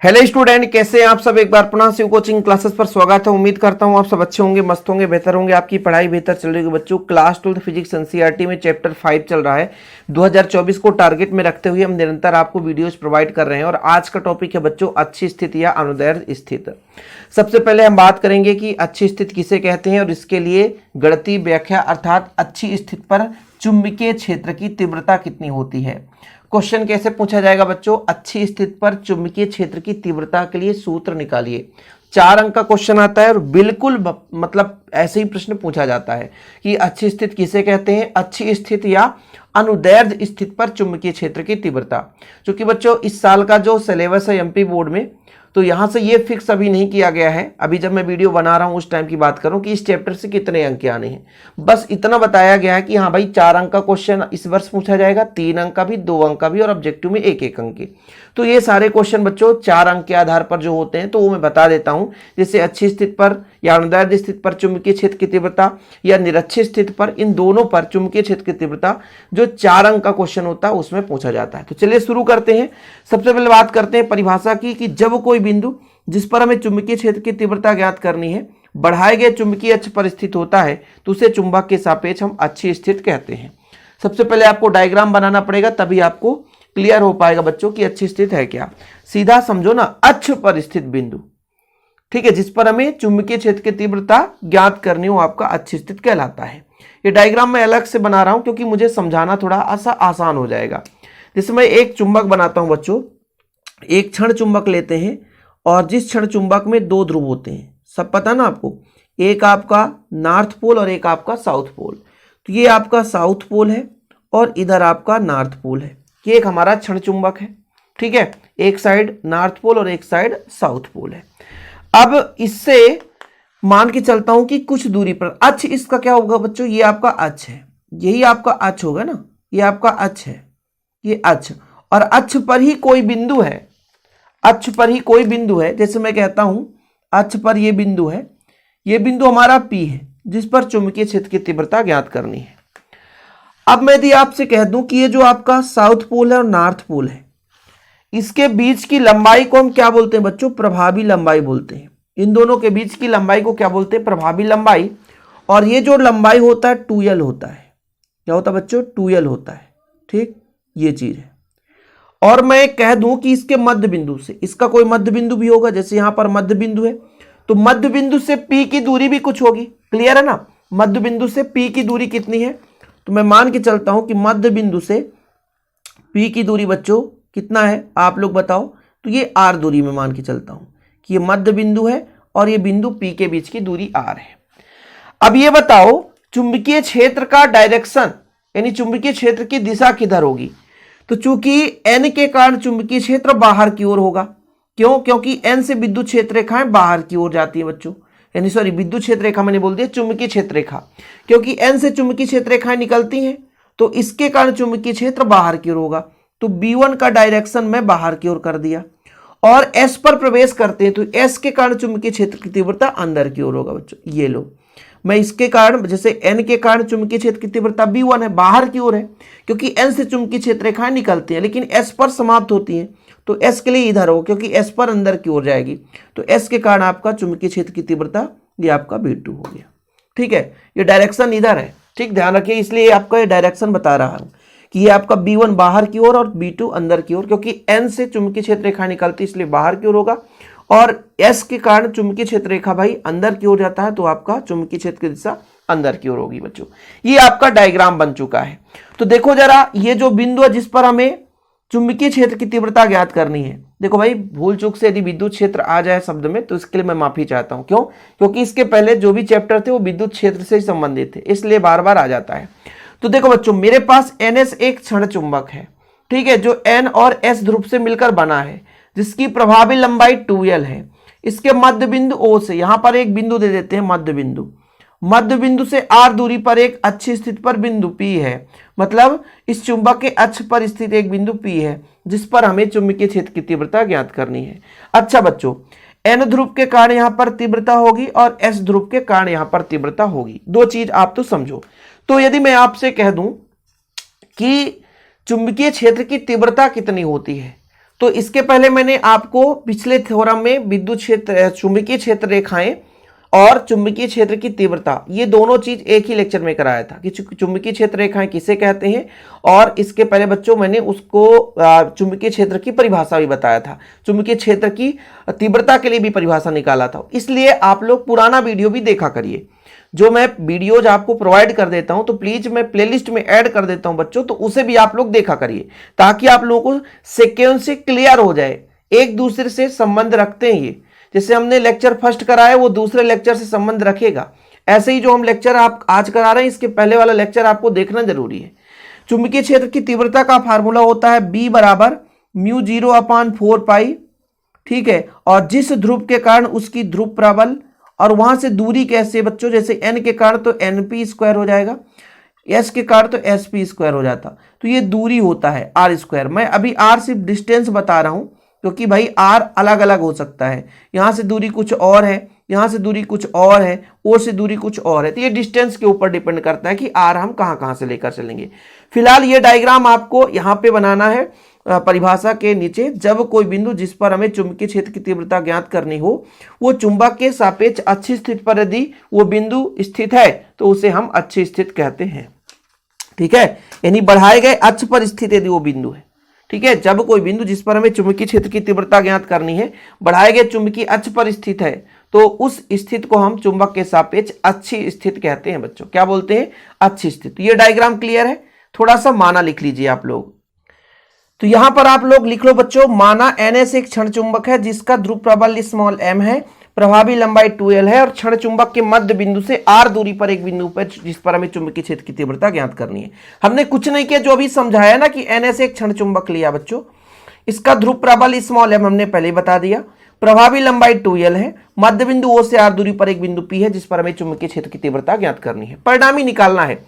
Hello student, कैसे हैं आप सब। एक बार पुनः शिव कोचिंग क्लासेस पर स्वागत है। उम्मीद करता हूं आप सब अच्छे होंगे, मस्त होंगे, बेहतर होंगे, आपकी पढ़ाई बेहतर चल रही होगी। बच्चों, क्लास 12 फिजिक्स एनसीईआरटी में चैप्टर 5 चल रहा है। 2024 को टारगेट में रखते हुए हम निरंतर आपको वीडियोस प्रोवाइड कर रहे हैं और आज का टॉपिक है बच्चों अच्छी स्थिति या अनुदैर्ध्य स्थिति। सबसे पहले हम बात करेंगे कि अच्छी स्थिति किसे कहते हैं और इसके लिए गणितीय व्याख्या अर्थात अच्छी स्थिति पर चुंबकीय क्षेत्र की तीव्रता कितनी होती है। क्वेश्चन कैसे पूछा जाएगा बच्चों, अच्छी स्थिति पर चुंबकीय क्षेत्र की तीव्रता के लिए सूत्र निकालिए। 4 अंक का क्वेश्चन आता है और बिल्कुल मतलब ऐसे ही प्रश्न पूछा जाता है कि अच्छी स्थिति किसे कहते हैं, अच्छी स्थिति या अनुदैर्ध्य स्थिति पर चुंबकीय क्षेत्र की तीव्रता। क्योंकि बच्चों इस साल का जो सिलेबस है एमपी बोर्ड में, तो यहां से ये फिक्स अभी नहीं किया गया है। अभी जब मैं वीडियो बना रहा हूं उस टाइम की बात करूं कि इस चैप्टर से कितने अंक आने हैं, बस इतना बताया गया है कि हाँ भाई 4 अंक का क्वेश्चन इस वर्ष पूछा जाएगा, 3 अंक का भी, 2 अंक का भी और ऑब्जेक्टिव में 1-1 अंक के। तो ये सारे क्वेश्चन बच्चों 4 अंक के आधार पर जो होते हैं तो वो मैं बता देता हूं। जैसे अच्छी स्थिति पर या अनुदैर्ध्य स्थिति पर चुंबकीय क्षेत्र की तीव्रता या निरक्षीय स्थिति पर, इन दोनों पर चुंबकीय क्षेत्र की तीव्रता जो 4 अंक का क्वेश्चन होता है उसमें पूछा जाता है। तो चलिए शुरू करते हैं। सबसे पहले बात करते हैं परिभाषा की कि जब कोई बिंदु जिस पर हमें चुंबकीय क्षेत्र की तीव्रता ज्ञात करनी है बढ़ाए गए चुंबकीय अक्ष पर स्थित होता है तो उसे चुंबक के सापेक्ष हम अच्छी स्थिति कहते हैं। सबसे पहले आपको डायग्राम बनाना पड़ेगा, तभी आपको क्लियर हो पाएगा बच्चों की अच्छी स्थिति है क्या। सीधा समझो ना, अक्ष पर स्थित बिंदु, ठीक है, जिस पर हमें चुंबकीय क्षेत्र की तीव्रता ज्ञात करनी हो आपका अच्छी स्थिति कहलाता है। ये डायग्राम मैं अलग से बना रहा हूं क्योंकि मुझे समझाना थोड़ा आसान हो जाएगा। जैसे मैं एक चुंबक बनाता हूं बच्चों, एक क्षण चुंबक लेते हैं और जिस क्षण चुंबक में 2 ध्रुव होते हैं, सब पता ना आपको, एक आपका नॉर्थ पोल और एक आपका साउथ पोल। तो ये आपका साउथ पोल है और इधर आपका नॉर्थ पोल है। ये एक हमारा क्षण चुंबक है, ठीक है, एक साइड नॉर्थ पोल और एक साइड साउथ पोल है। अब इससे मान के चलता हूं कि कुछ दूरी पर अक्ष इसका क्या होगा बच्चों, ये आपका अक्ष है, यही आपका अक्ष होगा ना, ये आपका अक्ष है, ये अक्ष, और अक्ष पर ही कोई बिंदु है, अक्ष पर ही कोई बिंदु है। जैसे मैं कहता हूं अक्ष पर ये बिंदु है, ये बिंदु हमारा P है जिस पर चुंबकीय क्षेत्र की तीव्रता ज्ञात करनी है। अब मैं यदि आपसे कह दूं कि ये जो आपका साउथ पोल है और नॉर्थ पोल है, इसके बीच की लंबाई को हम क्या बोलते हैं बच्चों, प्रभावी लंबाई बोलते हैं। इन दोनों के बीच की लंबाई को क्या बोलते हैं, प्रभावी लंबाई। और ये जो लंबाई होता है 2l होता है। क्या होता है बच्चों, 2l होता है, ठीक, ये चीज है। और मैं कह दूं कि इसके मध्य बिंदु से, इसका कोई मध्य बिंदु भी होगा, जैसे यहां पर मध्य बिंदु है, तो मध्य बिंदु से P की दूरी भी कुछ होगी, क्लियर है ना। मध्य बिंदु से P की दूरी कितनी है, तो मैं मान के चलता हूं कि मध्य बिंदु से P की दूरी बच्चों कितना है, आप लोग बताओ। तो ये R दूरी में मान के चलता हूं कि ये मध्य बिंदु है और ये बिंदु P के बीच की दूरी R है। अब ये बताओ चुंबकीय क्षेत्र का डायरेक्शन यानी चुंबकीय क्षेत्र की दिशा किधर होगी। तो चूंकि N के कारण चुंबकीय क्षेत्र बाहर की ओर होगा, क्यों, क्योंकि N से विद्युत क्षेत्र रेखाएं बाहर की ओर जाती है बच्चों, यानी सॉरी विद्युत क्षेत्र रेखा मैंने बोल दिया, चुंबकीय क्षेत्र रेखा, क्योंकि N से चुंबकीय क्षेत्र रेखाएं निकलती हैं तो इसके कारण चुंबकीय क्षेत्र बाहर की ओर होगा। तो B1 का डायरेक्शन मैं बाहर की ओर कर दिया और S पर प्रवेश करते हैं तो S के कारण चुंबकीय क्षेत्र की तीव्रता अंदर की ओर होगा बच्चों। ये लो, मैं इसके कारण, जैसे N के कारण चुंबकीय क्षेत्र की तीव्रता B1 है, बाहर की ओर है, क्योंकि N से चुंबकीय क्षेत्र रेखाएं निकलती हैं लेकिन S पर समाप्त होती हैं, तो S के लिए इधर हो, क्योंकि S पर अंदर की ओर जाएगी, तो S के कारण आपका चुंबकीय क्षेत्र की तीव्रता ये आपका B2 हो गया, ठीक है। ये डायरेक्शन इधर है, ठीक, ध्यान रखिए, इसलिए आपका ये डायरेक्शन बता रहा हूं कि ये आपका B1 बाहर की ओर और B2 अंदर की ओर, क्योंकि N से चुंबकीय क्षेत्र रेखा निकलती इसलिए बाहर की ओर होगा और S के कारण चुंबकीय क्षेत्र रेखा भाई अंदर की ओर जाता है, तो आपका चुंबकीय क्षेत्र की दिशा अंदर की ओर होगी बच्चों। ये आपका डायग्राम बन चुका है। तो देखो जरा, ये जो बिंदु है जिस पर हमें चुंबकीय क्षेत्र की तीव्रता ज्ञात करनी है, देखो भाई भूल चूक से यदि विद्युत क्षेत्र आ जाए शब्द में तो इसके लिए मैं माफी चाहता हूं। क्यों, क्योंकि इसके पहले जो भी चैप्टर थे वो विद्युत क्षेत्र से ही संबंधित थे, इसलिए बार बार आ जाता है। तो देखो बच्चों, मेरे पास NS एक क्षण चुंबक है, ठीक है, जो N और S ध्रुव से मिलकर बना है, जिसकी प्रभावी लंबाई 2l है। इसके मध्य बिंदु O से, यहां पर एक बिंदु दे देते हैं मध्य बिंदु, मध्य बिंदु से R दूरी पर एक अच्छी स्थिति पर बिंदु P है, मतलब इस चुंबक के अक्ष पर स्थित एक बिंदु P है जिस पर हमें चुंबकीय क्षेत्र की तीव्रता ज्ञात करनी है। अच्छा बच्चों, N ध्रुव के कारण यहां पर तीव्रता होगी और S ध्रुव के कारण यहां पर तीव्रता होगी, दो चीज आप तो समझो। तो यदि मैं आपसे कह दूं कि चुंबकीय क्षेत्र की तीव्रता कितनी होती है, तो इसके पहले मैंने आपको पिछले थ्योरम में विद्युत क्षेत्र, चुंबकीय क्षेत्र रेखाएं और चुंबकीय क्षेत्र की तीव्रता, ये दोनों चीज एक ही लेक्चर में कराया था कि चुंबकीय क्षेत्र रेखाएं किसे कहते हैं, और इसके पहले बच्चों मैंने उसको चुंबकीय क्षेत्र की परिभाषा भी बताया था, चुंबकीय क्षेत्र की तीव्रता के लिए भी परिभाषा निकाला था। इसलिए आप लोग पुराना वीडियो भी देखा करिए, जो मैं वीडियोज आपको प्रोवाइड कर देता हूं तो प्लीज मैं प्लेलिस्ट में ऐड कर देता हूं बच्चों, तो उसे भी आप लोग देखा करिए ताकि आप लोगों को सीक्वेंस से क्लियर हो जाए, एक दूसरे से संबंध रखते हैं ये, जैसे हमने लेक्चर फर्स्ट कराया वो दूसरे लेक्चर से संबंध रखेगा, ऐसे ही जो हम लेक्चर आप आज करा रहे हैं इसके पहले वाला लेक्चर आपको देखना जरूरी है। चुंबकीय क्षेत्र की तीव्रता का फार्मूला होता है B बराबर μ0/4π, ठीक है, और जिस ध्रुव के कारण उसकी ध्रुव प्रबल, और वहां से दूरी कैसे बच्चों, जैसे n के कारण तो np² हो जाएगा, s के कारण तो sp² हो जाता, तो ये दूरी होता है r²। मैं अभी r सिर्फ डिस्टेंस बता रहा हूं क्योंकि भाई r अलग अलग हो सकता है, यहां से दूरी कुछ और है, यहां से दूरी कुछ और है, o से दूरी कुछ और है, तो ये डिस्टेंस के ऊपर डिपेंड करता है कि r हम कहां कहां से लेकर चलेंगे। फिलहाल ये डायग्राम आपको यहां पे बनाना है परिभाषा के नीचे, जब कोई बिंदु जिस पर हमें चुंबकीय क्षेत्र की तीव्रता ज्ञात करनी हो वो चुंबक के सापेक्ष अच्छी स्थिति पर यदि वो बिंदु स्थित है तो उसे हम अच्छी स्थित कहते हैं, ठीक है, यानी बढ़ाए गए अक्ष पर स्थित यदि वो बिंदु है, ठीक है, जब कोई बिंदु जिस पर हमें चुंबकीय क्षेत्र की तीव्रता ज्ञात करनी है बढ़ाए गए चुंबकीय अक्ष पर स्थित है तो उस स्थिति को हम चुंबक के सापेक्ष अच्छी स्थिति कहते हैं बच्चों। क्या बोलते हैं? अच्छी स्थिति। ये डायग्राम क्लियर है? थोड़ा सा माना लिख लीजिए आप लोग। तो यहां पर आप लोग लिख लो बच्चों, माना NS एक क्षण चुंबक है जिसका ध्रुव प्रबल स्मॉल m है, प्रभावी लंबाई 2l है और क्षण चुंबक के मध्य बिंदु से r दूरी पर एक बिंदु पर जिस पर हमें चुंबकीय क्षेत्र की तीव्रता ज्ञात करनी है। हमने कुछ नहीं किया, जो अभी समझाया ना कि NS एक क्षण चुंबक लिया बच्चों, इसका ध्रुव प्रबल स्मॉल m हमने पहले बता दिया, प्रभावी लंबाई 2l है, मध्य बिंदु O से r दूरी पर एक बिंदु P है जिस पर हमें चुंबकीय क्षेत्र की तीव्रता ज्ञात करनी है। परिणामी निकालना है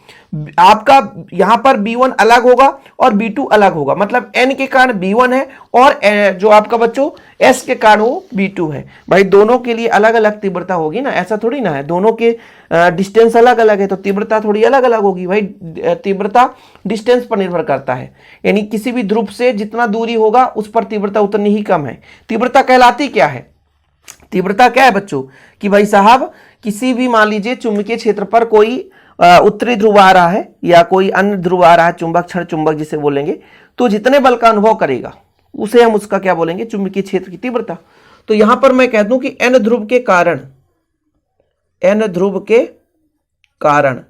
आपका, यहां पर B1 अलग होगा और B2 अलग होगा, मतलब N के कारण B1 है और जो आपका बच्चों S के कारण वो B2 है। भाई दोनों के लिए अलग अलग तीव्रता होगी ना, ऐसा थोड़ी ना है, दोनों के डिस्टेंस अलग अलग है तो तीव्रता थोड़ी अलग अलग होगी। भाई तीव्रता डिस्टेंस पर निर्भर करता है, यानी किसी भी ध्रुव से जितना दूरी होगा उस पर तीव्रता उतनी ही कम है। तीव्रता कहलाती क्या है? तीव्रता क्या है बच्चों कि भाई साहब किसी भी मान लीजिए चुंबकीय क्षेत्र पर कोई उत्तरी ध्रुव आ रहा है या कोई अन्य ध्रुव आ रहा है, चुंबक क्षण चुंबक जिसे बोलेंगे, तो जितने बल का अनुभव करेगा उसे हम उसका क्या बोलेंगे? चुंबकीय क्षेत्र की तीव्रता। तो यहां पर मैं कह दूं कि n ध्रुव के कारण, n ध्रुव के कारण,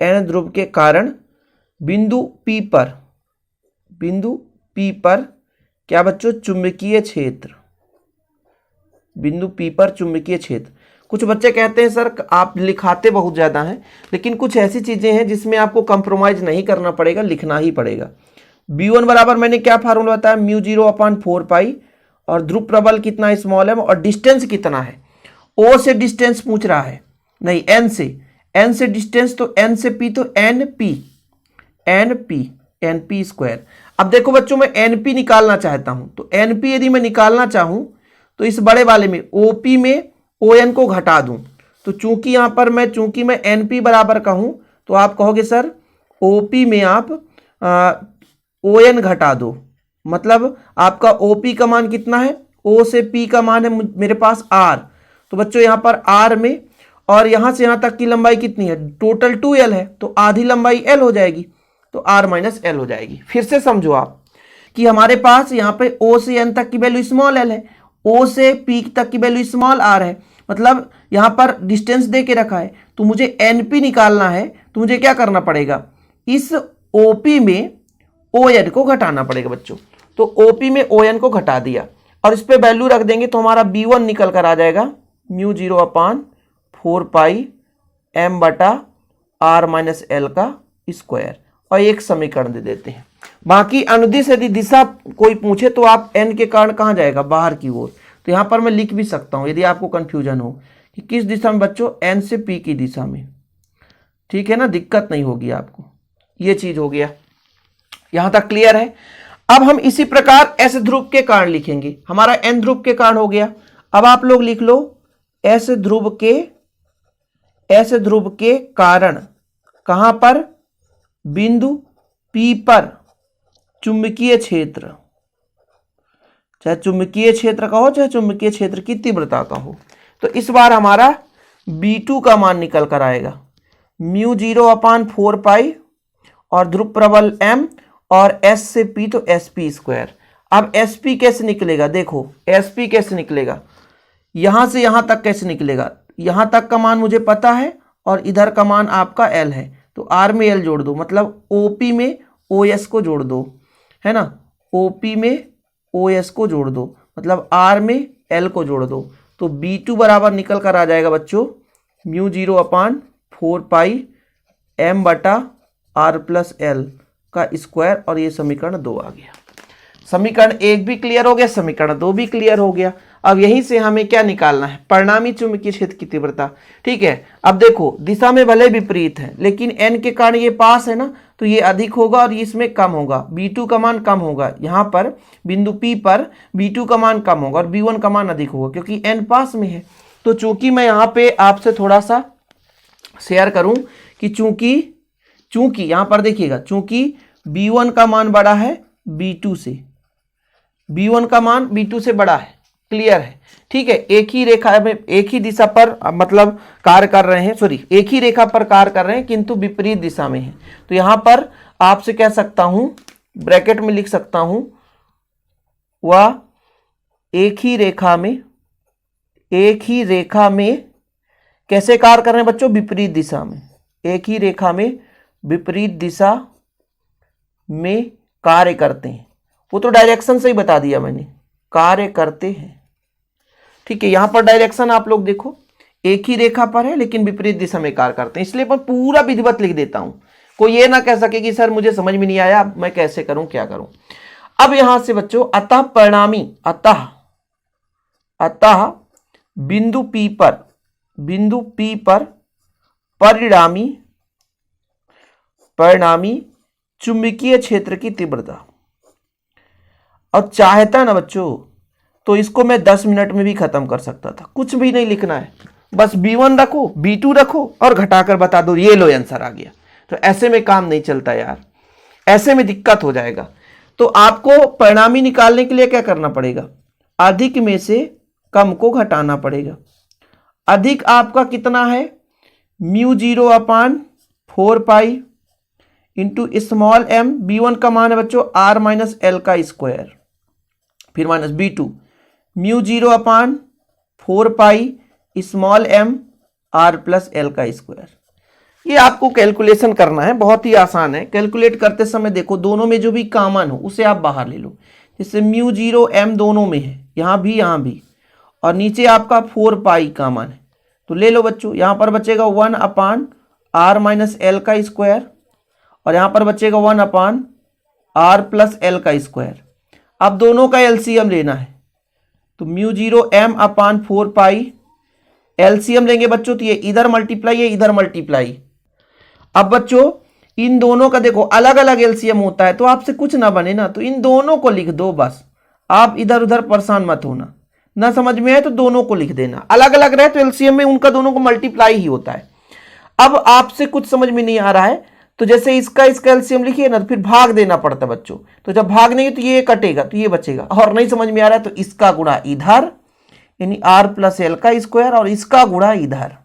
n ध्रुव के कारण बिंदु P पर, बिंदु P पर क्या बच्चों? चुंबकीय क्षेत्र, बिंदु P पर चुंबकीय क्षेत्र। कुछ बच्चे कहते हैं सर आप लिखाते बहुत ज्यादा हैं, लेकिन कुछ ऐसी चीजें हैं जिसमें आपको कंप्रोमाइज नहीं करना पड़ेगा, लिखना ही पड़ेगा। B1 बराबर मैंने क्या फार्मूला बताया? μ0/4π, और ध्रुव प्रबल कितना? स्मॉल m, और डिस्टेंस कितना है? O से डिस्टेंस पूछ रहा है, नहीं N से, N से डिस्टेंस, तो N से P तो NP, NP²। अब देखो बच्चों मैं NP निकालना चाहता हूं, तो NP यदि मैं निकालना चाहूं तो इस बड़े वाले में OP में ON को घटा दूं, तो चूंकि यहां पर चूंकि मैं NP बराबर कहूं तो आप कहोगे सर OP में आप ON घटा दो, मतलब आपका OP का मान कितना है? O से P का मान है मेरे पास R, तो बच्चों यहां पर R में, और यहां से यहां तक की लंबाई कितनी है? टोटल 2l है, तो आधी लंबाई l हो जाएगी, तो R - l हो जाएगी। फिर से समझो आप कि हमारे पास यहाँ पे O से N तक की वैल्यू स्मॉल l है, O से P तक की वैल्यू स्मॉल r है, मतलब यहाँ पर डिस्टेंस दे के रखा है, तो मुझे NP निकालना है, तो मुझे क्या करना पड़ेगा? इस OP में ON को घटाना पड़ेगा बच्चों। तो OP में ON को घटा दिया और इस पे वैल्यू रख देंगे तो हमारा B1 निकल कर आ जाएगा μ0/4π m/r-l², और एक समीकरण दे देते हैं। बाकी अनुदिश यदि दिशा कोई पूछे तो आप n के कारण कहां जाएगा? बाहर की ओर। तो यहां पर मैं लिख भी सकता हूं यदि आपको कंफ्यूजन हो कि किस दिशा में बच्चों? n से p की दिशा में, ठीक है ना, दिक्कत नहीं होगी आपको। ये चीज हो गया, यहां तक क्लियर है। अब हम इसी प्रकार s ध्रुव के कारण लिखेंगे, हमारा n ध्रुव के कारण हो गया। अब आप लोग लिख लो s ध्रुव के कारण कहां पर? बिंदु P पर चुंबकीय क्षेत्र, चाहे चुंबकीय क्षेत्र का हो चाहे चुंबकीय क्षेत्र की तीव्रता का हो। तो इस बार हमारा B2 का मान निकल कर आएगा μ0/4 और ध्रुव प्रबल m और S से P तो SP²। अब SP कैसे निकलेगा, देखो SP कैसे निकलेगा, यहां से यहां तक कैसे निकलेगा, यहां तक का मान मुझे पता है और इधर का मान आपका L है, तो R में L जोड़ दो, मतलब OP में OS को जोड़ दो, है ना, OP में OS को जोड़ दो, मतलब R में L को जोड़ दो। तो B2 बराबर निकल कर आ जाएगा बच्चों μ0/4 m/r+L का स्क्वायर, और ये समीकरण 2 आ गया। समीकरण 1 भी क्लियर हो गया, समीकरण 2 भी क्लियर हो गया। अब यहीं से हमें क्या निकालना है, परिणामी चुंबकीय क्षेत्र की तीव्रता। ठीक है, अब देखो दिशा में भले विपरीत है लेकिन n के कारण ये पास है ना, तो ये अधिक होगा और इसमें कम होगा, B2 का मान कम होगा, यहाँ पर बिंदु P पर B2 का मान कम होगा और B1 का मान अधिक होगा क्योंकि n पास में है। तो चूंकि मैं यहाँ पे आपसे थोड़ा सा शेयर करूं कि चूंकि यहाँ पर देखिएगा, चूंकि B1 का मान बड़ा है B2 से, B1 का मान B2 से बड़ा है, क्लियर है। ठीक है, एक ही रेखा में एक ही दिशा पर मतलब कार्य कर रहे हैं, सॉरी एक ही रेखा पर कार्य कर रहे हैं किंतु विपरीत दिशा में है। तो यहां पर आपसे कह सकता हूं, ब्रैकेट में लिख सकता हूं, वह एक ही रेखा में कैसे कार्य कर रहे हैं बच्चों, विपरीत दिशा में, एक ही रेखा में विपरीत दिशा में कार्य करते हैं। वो तो डायरेक्शन से ही बता दिया मैंने, कार्य करते हैं। ठीक है, यहां पर डायरेक्शन आप लोग देखो, एक ही रेखा पर है लेकिन विपरीत दिशा में कार्य करते हैं, इसलिए मैं पूरा विधिवत लिख देता हूं, कोई ये ना कह सके कि सर मुझे समझ में नहीं आया, मैं कैसे करूं क्या करूं। अब यहां से बच्चों अतः परिणामी, अतः बिंदु P पर परिणामी चुंबकीय क्षेत्र की तीव्रता। और चाहता ना बच्चों तो इसको मैं 10 मिनट में भी खत्म कर सकता था, कुछ भी नहीं लिखना है, बस B1 रखो B2 रखो और घटाकर बता दो, ये लो आंसर आ गया। तो ऐसे में काम नहीं चलता यार, ऐसे में दिक्कत हो जाएगा। तो आपको परिणामी निकालने के लिए क्या करना पड़ेगा, अधिक में से कम को घटाना पड़ेगा। अधिक आपका कितना है, μ0/4 इंटू स्मॉल m, B1 का मान है बच्चों R-L का स्क्वायर, फिर minus B2 μ0/4 small m R+L का स्क्वायर। ये आपको कैलकुलेशन करना है, बहुत ही आसान है। कैलकुलेट करते समय देखो दोनों में जो भी कॉमन हो उसे आप बाहर ले लो, जैसे μ0m दोनों में है, यहाँ भी, और नीचे आपका 4 कॉमन है, तो ले लो बच्चों। यहाँ पर बचेगा 1/R-L का स्क्वायर और यहाँ पर बचेगा 1/R+L का स्क्वायर। अब दोनों का एलसीएम लेना है, तो μ0m/4 एलसीएम लेंगे बच्चों, तो ये इधर मल्टीप्लाई है इधर मल्टीप्लाई। अब बच्चों इन दोनों का देखो अलग अलग एलसीएम होता है, तो आपसे कुछ ना बने ना, तो इन दोनों को लिख दो बस, आप इधर उधर परेशान मत होना। ना समझ में आए तो दोनों को लिख देना, अलग अलग रहे तो एलसीएम में उनका दोनों को मल्टीप्लाई ही होता है। अब आपसे कुछ समझ में नहीं आ रहा है तो जैसे इसका एलसीएम लिखिए ना, तो फिर भाग देना पड़ता है बच्चों, तो जब भाग नहीं तो ये कटेगा तो ये बचेगा, और नहीं समझ में आ रहा है तो इसका गुणा इधर यानी R+L का स्क्वायर और इसका गुणा इधर।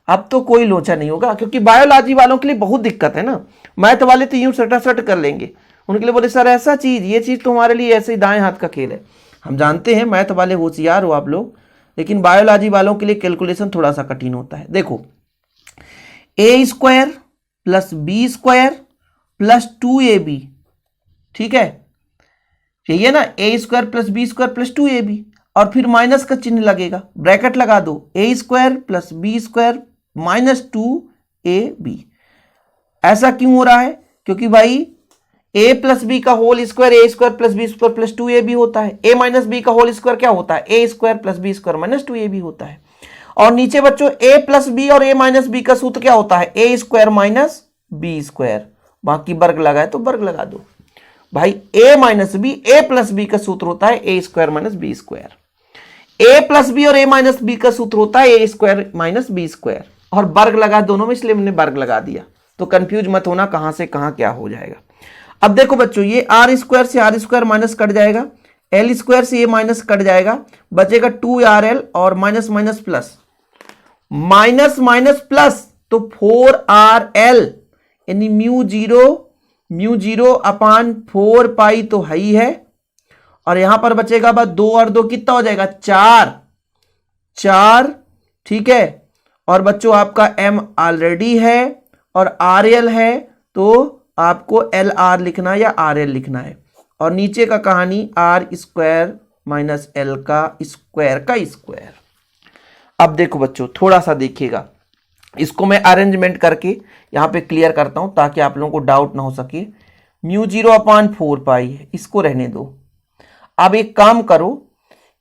अब तो कोई लोचा नहीं होगा, क्योंकि बायोलॉजी वालों के लिए बहुत दिक्कत है ना, मैथ वाले तो यूं सटासट कर लेंगे, उनके लिए बोले सर ऐसा चीज, ये चीज तुम्हारे लिए ऐसे ही दाएं हाथ का खेल है। हम जानते हैं मैथ वाले होशियार हो आप लोग, लेकिन बायोलॉजी वालों के लिए कैलकुलेशन थोड़ा सा कठिन होता है। देखो A² + B² + 2AB, ठीक है, यही है ना, A² + B² + 2AB, और फिर माइनस का चिन्ह लगेगा, ब्रैकेट लगा दो, A² + B² - 2AB। ऐसा क्यों हो रहा है, क्योंकि भाई A + B का whole square A² + B² + 2AB होता है, A - B का होल स्क्वायर क्या होता है, A² + B² - 2AB होता है। और नीचे बच्चों A + B और A - B का सूत्र क्या होता है, A² - B²। बाकी वर्ग लगाए तो वर्ग लगा दो भाई, A - B, A + B का सूत्र होता है A² - B², A + B और A - B का सूत्र होता है A² - B², और वर्ग लगा दोनों में, इसलिए हमने वर्ग लगा दिया। तो कंफ्यूज मत होना कहां से कहां क्या हो जाएगा। अब देखो बच्चों ये R² से R² माइनस कट जाएगा, एल स्क्वायर से ये माइनस कट जाएगा, बचेगा 2RL और minus minus plus, minus minus plus तो 4RL, यानी म्यू जीरो अपान 4 पाई तो ही है, और यहां पर बचेगा बस 2 और 2 कितना हो जाएगा 4, ठीक है। और बच्चों आपका m ऑलरेडी है और RL है, तो आपको LR लिखना है या RL लिखना है, और नीचे का कहानी R स्क्वायर माइनस L का स्क्वायर। अब देखो बच्चों थोड़ा सा देखिएगा, इसको मैं अरेंजमेंट करके यहां पे क्लियर करता हूं ताकि आप लोगों को डाउट ना हो सके। म्यू 0/4 पाई है, इसको रहने दो। अब एक काम करो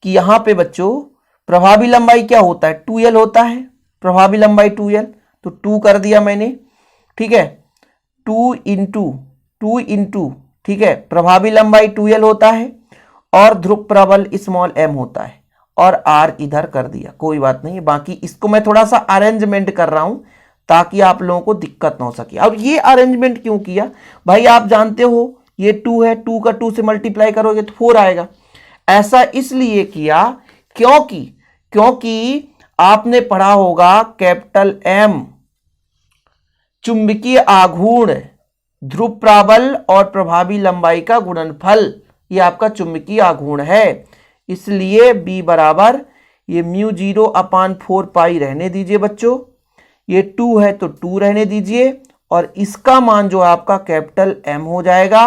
कि यहां पे बच्चों प्रभावी लंबाई क्या होता है, 2L होता है, प्रभावी लंबाई 2L, तो 2 कर दिया मैंने, ठीक है। 2 इंटू ठीक है, प्रभावी लंबाई 2L होता है और ध्रुव प्रबल स्मॉल m होता है, और R इधर कर दिया, कोई बात नहीं है। बाकी इसको मैं थोड़ा सा अरेंजमेंट कर रहा हूं ताकि आप लोगों को दिक्कत ना हो सके। और ये अरेंजमेंट क्यों किया भाई, आप जानते हो ये 2 है, 2 का 2 से मल्टीप्लाई करोगे तो 4 आएगा। ऐसा इसलिए किया क्योंकि आपने पढ़ा होगा कैपिटल M चुंबकीय आघूर्ण, ध्रुव प्राबल और प्रभावी लंबाई का गुणनफल, ये आपका चुंबकीय आघूर्ण है। इसलिए B बराबर ये म्यू 0/4 पाई रहने दीजिए बच्चों, ये 2 है तो 2 रहने दीजिए, और इसका मान जो आपका कैपिटल M हो जाएगा,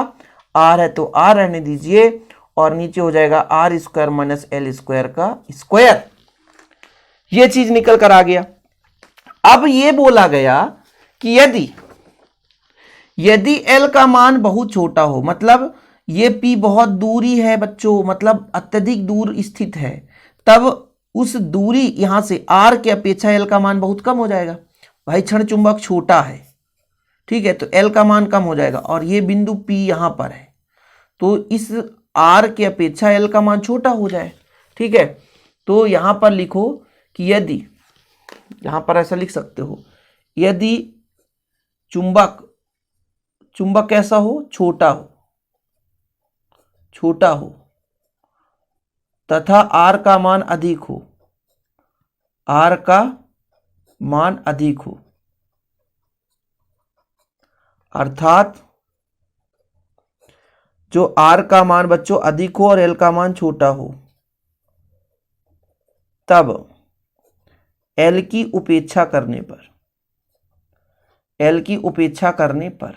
R है तो R रहने दीजिए, और नीचे हो जाएगा R square minus L square का स्क्वायर। ये चीज निकल कर आ गया। अब ये बोला गया कि यदि L का मान बहुत छोटा हो, मतलब ये P बहुत दूरी है बच्चों, मतलब अत्यधिक दूर स्थित है, तब उस दूरी यहां से R की अपेक्षा L का मान बहुत कम हो जाएगा। भाई क्षण चुंबक छोटा है, ठीक है, तो L का मान कम हो जाएगा, और ये बिंदु P यहां पर है, तो इस R की अपेक्षा L का मान छोटा हो जाए, ठीक है। तो यहां पर लिखो कि यदि, यहां पर ऐसा लिख सकते हो, यदि चुंबक कैसा हो, छोटा हो तथा R का मान अधिक हो, अर्थात जो R का मान बच्चों अधिक हो और L का मान छोटा हो, तब L की उपेक्षा करने पर,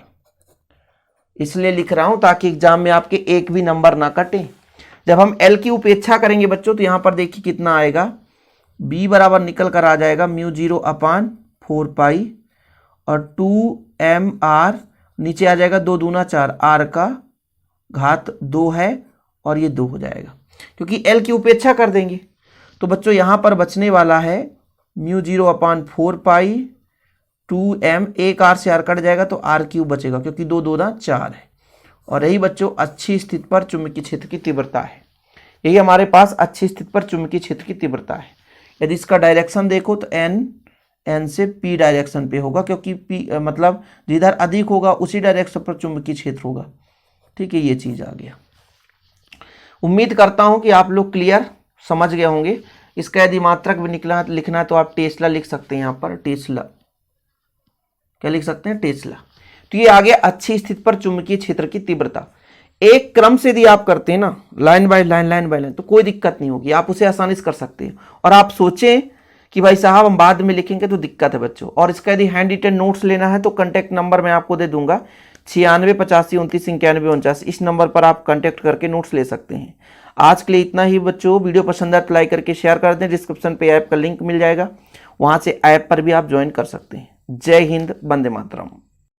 इसलिए लिख रहा हूं ताकि एग्जाम में आपके एक भी नंबर ना कटे। जब हम L की उपेक्षा करेंगे बच्चों तो यहां पर देखिए कितना आएगा, B बराबर निकल कर आ जाएगा म्यू 0/4 पाई और 2mR, नीचे आ जाएगा 2 दूना 4, R का घात 2 है, और ये 2 हो जाएगा क्योंकि L की उपेक्षा कर देंगे। तो बच्चों यहां पर बचने वाला है म्यू 0/4 पाई 2m, एक R से R कट जाएगा तो R³ बचेगा क्योंकि 2 दूना 4 है। और यही बच्चों अच्छी स्थिति पर चुंबकीय क्षेत्र की तीव्रता है, यही हमारे पास अच्छी स्थिति पर चुंबकीय क्षेत्र की तीव्रता है। यदि इसका डायरेक्शन देखो तो n से p डायरेक्शन पे होगा, क्योंकि p मतलब जिधर अधिक होगा उसी डायरेक्शन पर चुंबकीय क्षेत्र होगा, ठीक है। ये चीज आ गया। उम्मीद करता हूं कि आप लोग क्लियर समझ गए होंगे। इसका यदि मात्रक भी लिखना है तो आप टेस्ला लिख सकते हैं, यहाँ पर टेस्ला, क्या लिख सकते हैं, टेस्ला। तो ये आ गया अच्छी स्थिति पर चुंबकीय क्षेत्र की तीव्रता। एक क्रम से यदि आप करते हैं ना, लाइन बाय लाइन, तो कोई दिक्कत नहीं होगी, आप उसे आसानी से कर सकते हैं। और आप सोचें कि भाई साहब हम बाद में लिखेंगे तो दिक्कत है बच्चों। और इसका यदि हैंड रिटन नोट्स लेना है तो कांटेक्ट नंबर मैं आपको दे दूंगा 9685299149, इस नंबर पर आप कांटेक्ट करके नोट्स ले सकते हैं। आज के लिए इतना ही बच्चों। वीडियो पसंद आए तो लाइक करके शेयर कर दें। डिस्क्रिप्शन पे ऐप का लिंक मिल जाएगा, वहां से ऐप पर भी आप ज्वाइन कर सकते हैं। जय हिंद, वंदे मातरम।